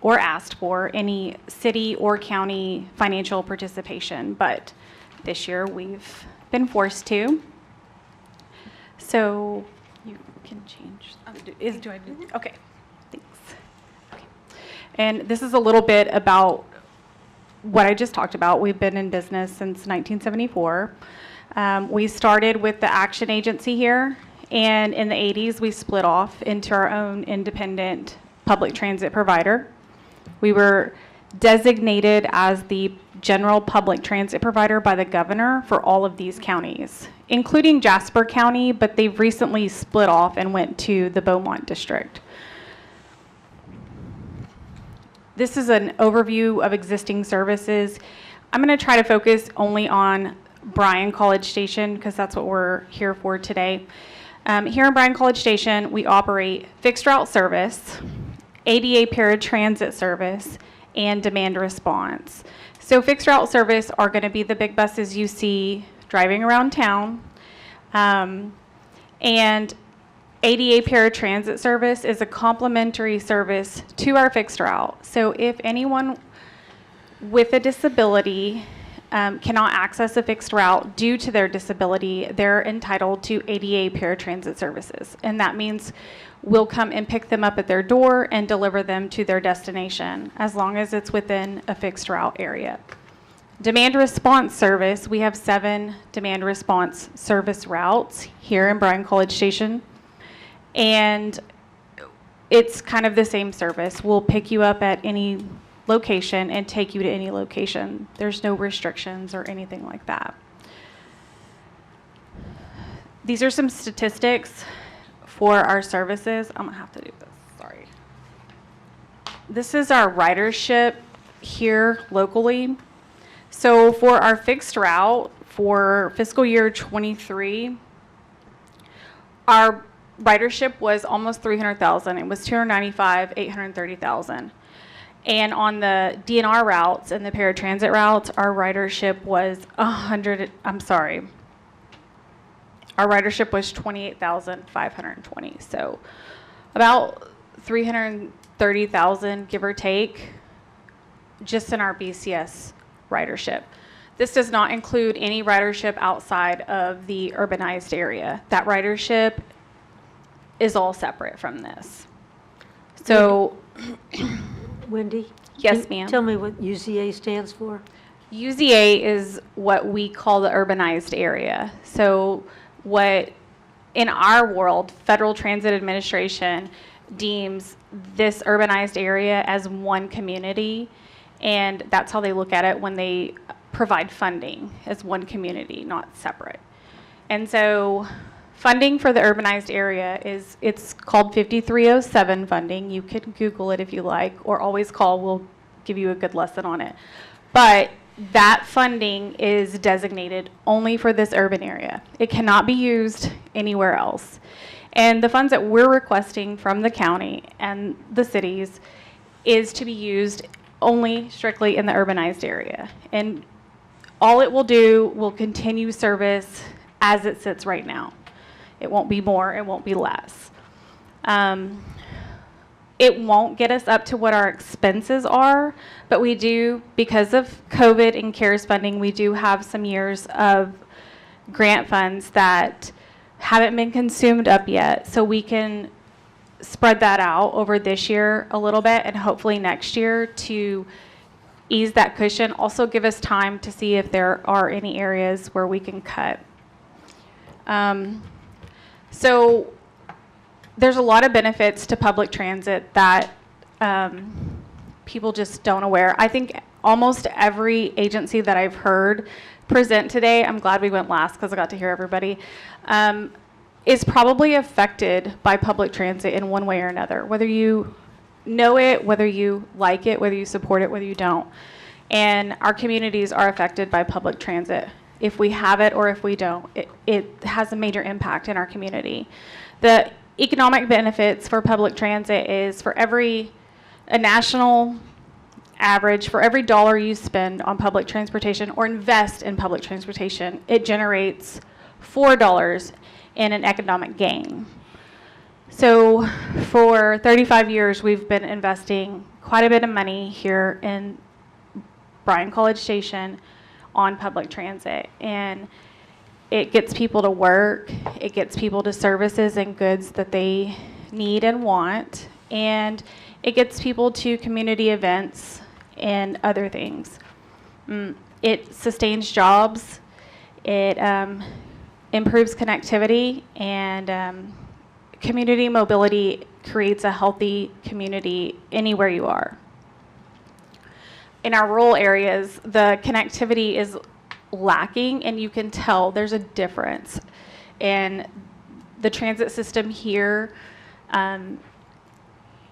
or asked for any city or county financial participation, but this year we've been forced to. So you can change. Do I do? Okay, thanks. Okay. And this is a little bit about what I just talked about. We've been in business since 1974. We started with the Action Agency here, and in the 80s we split off into our own independent public transit provider. We were designated as the general public transit provider by the governor for all of these counties, including Jasper County, but they've recently split off and went to the Beaumont District. This is an overview of existing services. I'm going to try to focus only on Bryan College Station because that's what we're here for today. Here in Bryan College Station, we operate fixed route service, ADA paratransit service, and demand response. So fixed route service are going to be the big buses you see driving around town. And ADA paratransit service is a complementary service to our fixed route. So if anyone with a disability cannot access a fixed route due to their disability, they're entitled to ADA paratransit services. And that means we'll come and pick them up at their door and deliver them to their destination, as long as it's within a fixed route area. Demand response service, we have 7 demand response service routes here in Bryan College Station. And it's kind of the same service. We'll pick you up at any location and take you to any location. There's no restrictions or anything like that. These are some statistics for our services. I'm gonna have to do this, sorry. This is our ridership here locally. So for our fixed route for fiscal year 23, our ridership was almost 300,000. It was 295, 830,000. And on the DNR routes and the paratransit routes, our ridership was our ridership was 28,520. So about 330,000, give or take, just in our BCS ridership. This does not include any ridership outside of the urbanized area. That ridership is all separate from this. So, Wendy? Yes, can- ma'am. Tell me what UZA stands for. UZA is what we call the urbanized area. So what, in our world, Federal Transit Administration deems this urbanized area as one community, and that's how they look at it when they provide funding, as one community, not separate. And so funding for the urbanized area it's called 5307 funding. You can Google it if you like, or always call. We'll give you a good lesson on it. But that funding is designated only for this urban area. It cannot be used anywhere else. And the funds that we're requesting from the county and the cities is to be used only strictly in the urbanized area. And all it will do will continue service as it sits right now. It won't be more, it won't be less. It won't get us up to what our expenses are, but we do, because of COVID and CARES funding, we do have some years of grant funds that haven't been consumed up yet, so we can spread that out over this year a little bit and hopefully next year to ease that cushion. Also give us time to see if there are any areas where we can cut. So there's a lot of benefits to public transit that people just don't aware. I think almost every agency that I've heard present today, I'm glad we went last because I got to hear everybody, is probably affected by public transit in one way or another, whether you know it, whether you like it, whether you support it, whether you don't. And our communities are affected by public transit. If we have it or if we don't, it has a major impact in our community. The economic benefits for public transit is for a national average, for every dollar you spend on public transportation or invest in public transportation, it generates $4 in an economic gain. So for 35 years, we've been investing quite a bit of money here in Bryan College Station on public transit. And it gets people to work, it gets people to services and goods that they need and want, and it gets people to community events and other things. It sustains jobs, it improves connectivity, and community mobility creates a healthy community anywhere you are. In our rural areas, the connectivity is lacking, and you can tell there's a difference. And the transit system here,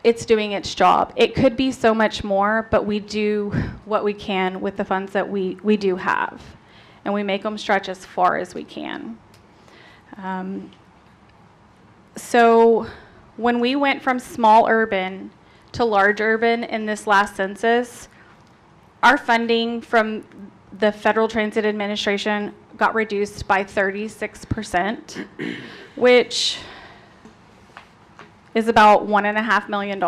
it's doing its job. It could be so much more, but we do what we can with the funds that we do have, and we make them stretch as far as we can. So when we went from small urban to large urban in this last census, our funding from the Federal Transit Administration got reduced by 36%, which is about $1.5 million.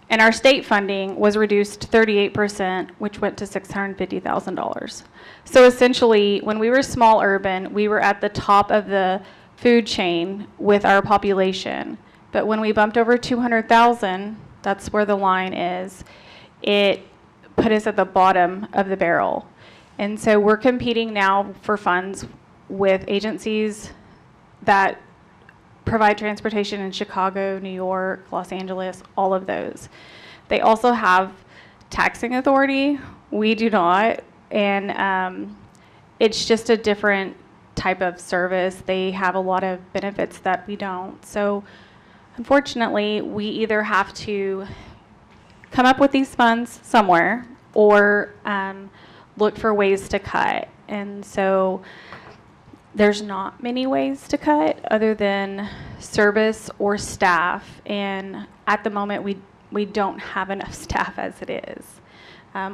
And our state funding was reduced 38%, which went to $650,000. So essentially, when we were small urban, we were at the top of the food chain with our population. But when we bumped over 200,000, that's where the line is, it put us at the bottom of the barrel. And so we're competing now for funds with agencies that provide transportation in Chicago, New York, Los Angeles, all of those. They also have taxing authority. We do not. And it's just a different type of service. They have a lot of benefits that we don't. So unfortunately, we either have to come up with these funds somewhere or look for ways to cut. And so there's not many ways to cut other than service or staff. And at the moment, we don't have enough staff as it is.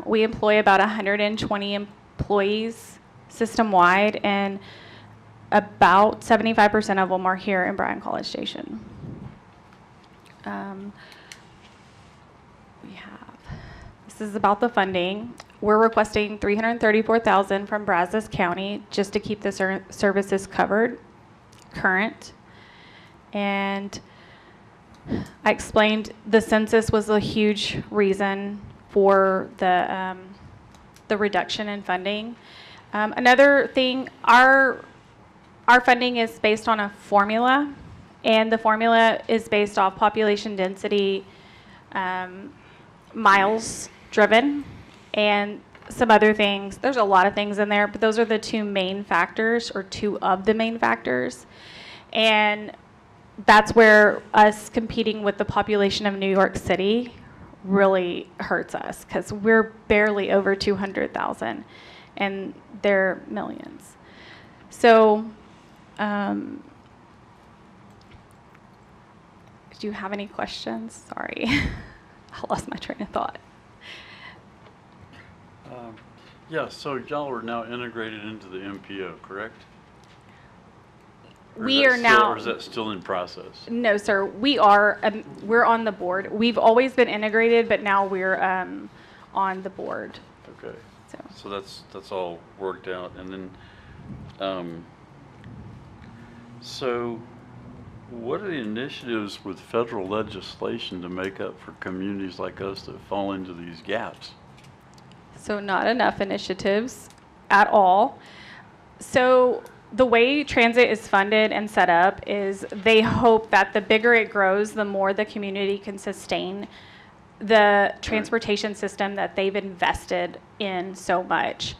We employ about 120 employees system-wide, and about 75% of them are here in Bryan College Station. This is about the funding. We're requesting $334,000 from Brazos County just to keep the services covered, current. And I explained the census was a huge reason for the reduction in funding. Another thing, our funding is based on a formula, and the formula is based off population density, miles driven, and some other things. There's a lot of things in there, but those are the two main factors, or two of the main factors. And that's where us competing with the population of New York City really hurts us, because we're barely over 200,000 and they're millions. So do you have any questions? Sorry, I lost my train of thought. Yeah, so y'all are now integrated into the MPO, correct? Or We is that are still- now- Or is that still in process? No, sir. We're on the board. We've always been integrated, but now we're on the board. Okay. So So that's all worked out. And then, so what are the initiatives with federal legislation to make up for communities like us that fall into these gaps? So not enough initiatives at all. So the way transit is funded and set up is they hope that the bigger it grows, the more the community can sustain the transportation system that they've invested in so much.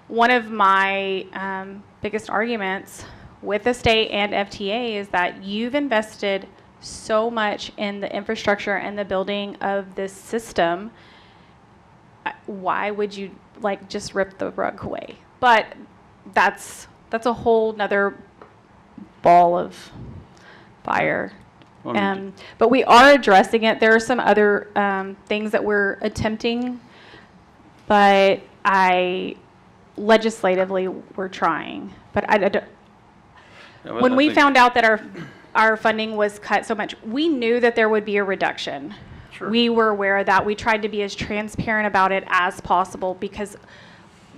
One of my biggest arguments with the state and FTA is that you've invested so much in the infrastructure and the building of this system. Why would you just rip the rug away? But that's a whole nother ball of fire. Well, But we are addressing it. There are some other things that we're attempting, but legislatively we're trying. But when we found out that our funding was cut so much, we knew that there would be a reduction. Sure. We were aware of that. We tried to be as transparent about it as possible because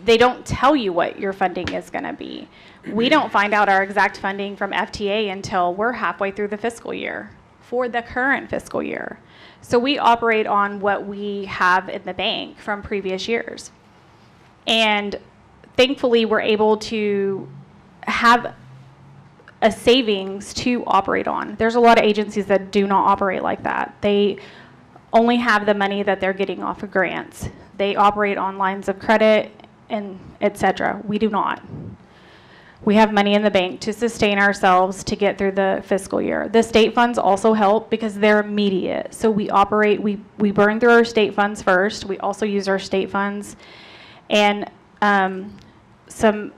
they don't tell you what your funding is going to be. We don't find out our exact funding from FTA until we're halfway through the fiscal year for the current fiscal year. So we operate on what we have in the bank from previous years. And thankfully, we're able to have a savings to operate on. There's a lot of agencies that do not operate like that. They only have the money that they're getting off of grants. They operate on lines of credit and et cetera. We do not. We have money in the bank to sustain ourselves to get through the fiscal year. The state funds also help because they're immediate. So we burn through our state funds first. We also use our state funds and some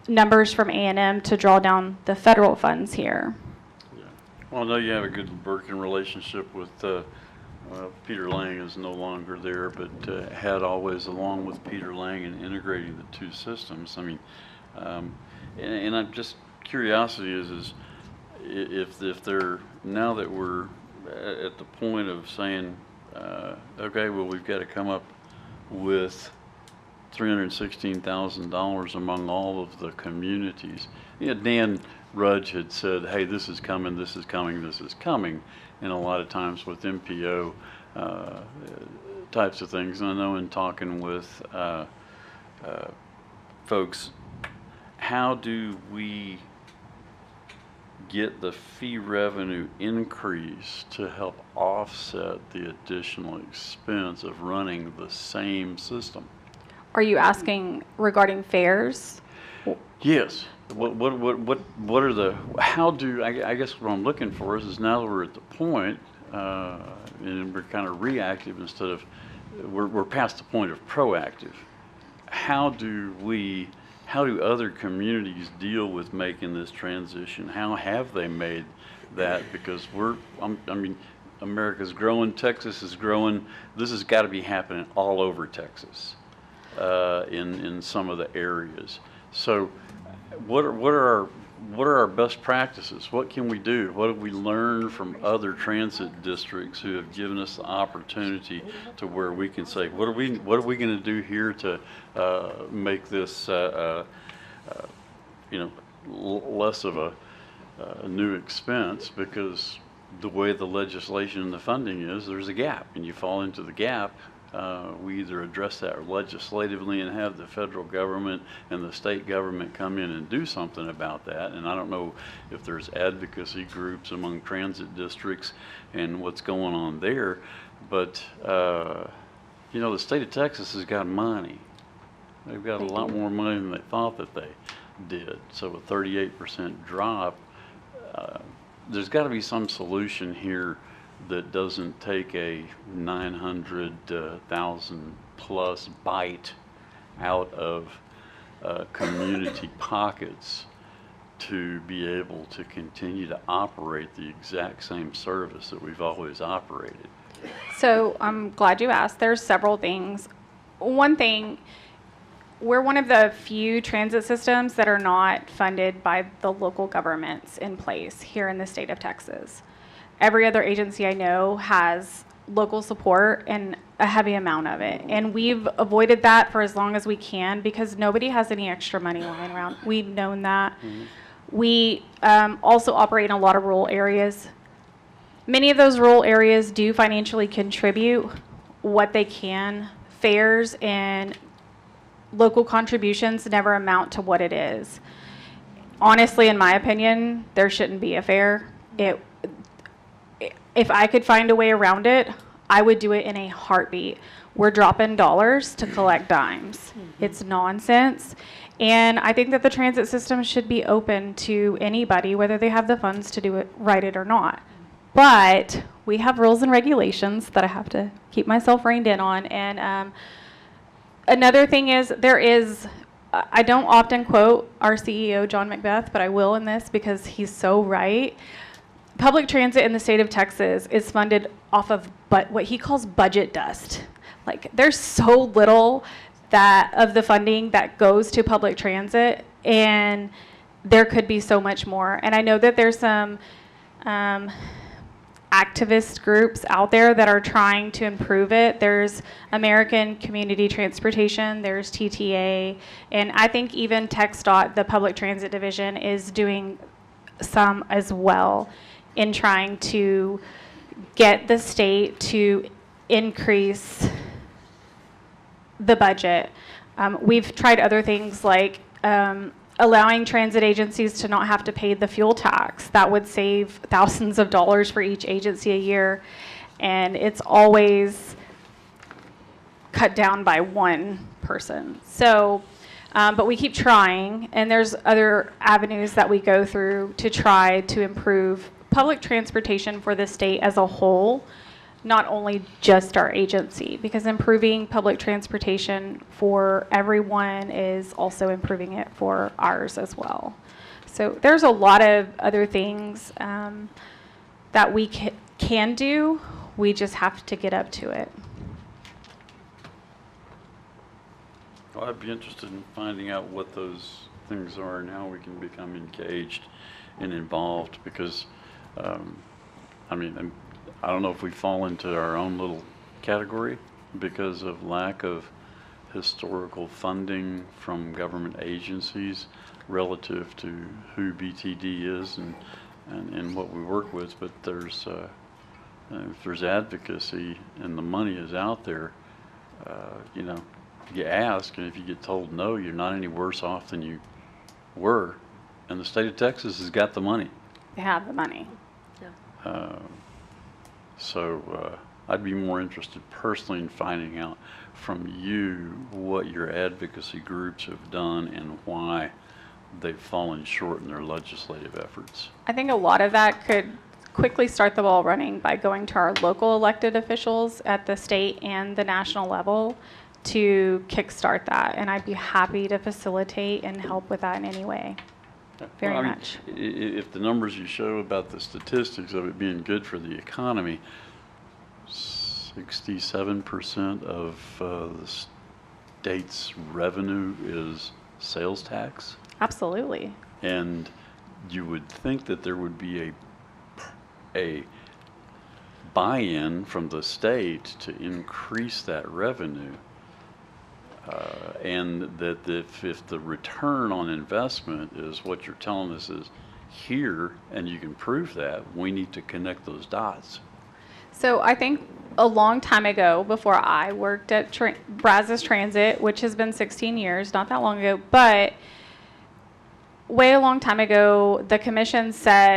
numbers from A&M to draw down the federal funds here. Well, I know you have a good working relationship with, Peter Lang is no longer there, but had always, along with Peter Lang, in integrating the two systems. I mean, and I'm just, curiosity is if they're, now that we're at the point of saying, okay, well, we've got to come up with $316,000 among all of the communities. You know, Dan Rudge had said, hey, this is coming, this is coming, this is coming. And a lot of times with MPO types of things, and I know in talking with folks, how do we get the fee revenue increase to help offset the additional expense of running the same system? Are you asking regarding fares? Yes. What are the, how do, I guess what I'm looking for is now that we're at the point, and we're kind of reactive instead of, we're past the point of proactive. How do other communities deal with making this transition? How have they made that? Because I mean, America's growing, Texas is growing. This has got to be happening all over Texas, in some of the areas. So what are our best practices? What can we do? What have we learned from other transit districts who have given us the opportunity to where we can say, what are we going to do here to make this less of a new expense? Because the way the legislation and the funding is, there's a gap, and you fall into the gap. We either address that legislatively and have the federal government and the state government come in and do something about that. And I don't know if there's advocacy groups among transit districts and what's going on there, but the state of Texas has got money. They've got a lot more money than they thought that they did. So a 38% drop, there's got to be some solution here that doesn't take a 900,000 plus bite out of community pockets to be able to continue to operate the exact same service that we've always operated. So I'm glad you asked. There's several things. One thing, we're one of the few transit systems that are not funded by the local governments in place here in the state of Texas. Every other agency I know has local support and a heavy amount of it. And we've avoided that for as long as we can because nobody has any extra money lying around. We've known that. We also operate in a lot of rural areas. Many of those rural areas do financially contribute what they can. Fares and local contributions never amount to what it is. Honestly, in my opinion, there shouldn't be a fare. If I could find a way around it, I would do it in a heartbeat. We're dropping dollars to collect dimes. It's nonsense. And I think that the transit system should be open to anybody, whether they have the funds to do it, write it or not. But we have rules and regulations that I have to keep myself reined in on. And another thing is I don't often quote our CEO, John Macbeth, but I will in this because he's so right. Public transit in the state of Texas is funded off of what he calls budget dust. Like, there's so little of the funding that goes to public transit, and there could be so much more. And I know that there's some activist groups out there that are trying to improve it. There's American Community Transportation, there's TTA, and I think even TxDOT, the public transit division, is doing some as well in trying to get the state to increase the budget. We've tried other things like allowing transit agencies to not have to pay the fuel tax. That would save thousands of dollars for each agency a year, and it's always cut down by one person. So, but we keep trying, and there's other avenues that we go through to try to improve public transportation for the state as a whole, not only just our agency, because improving public transportation for everyone is also improving it for ours as well. So there's a lot of other things that we can do. We just have to get up to it. Well, I'd be interested in finding out what those things are and how we can become engaged and involved, because I mean, I don't know if we fall into our own little category because of lack of historical funding from government agencies relative to who BTD is and what we work with. But there's if there's advocacy and the money is out there, you know, you ask, and if you get told no, you're not any worse off than you were. And the state of Texas has got the money. They have the money. So I'd be more interested personally in finding out from you what your advocacy groups have done and why they've fallen short in their legislative efforts. I think a lot of that could quickly start the ball running by going to our local elected officials at the state and the national level to kickstart that. And I'd be happy to facilitate and help with that in any way. Very Well, I mean, much. If the numbers you show about the statistics of it being good for the economy, 67% of the state's revenue is sales tax. Absolutely. And you would think that there would be a buy-in from the state to increase that revenue. And that if the return on investment is what you're telling us is here, and you can prove that, we need to connect those dots. So I think a long time ago, before I worked at Brazos Transit, which has been 16 years, not that long ago, but way a long time ago, the commission set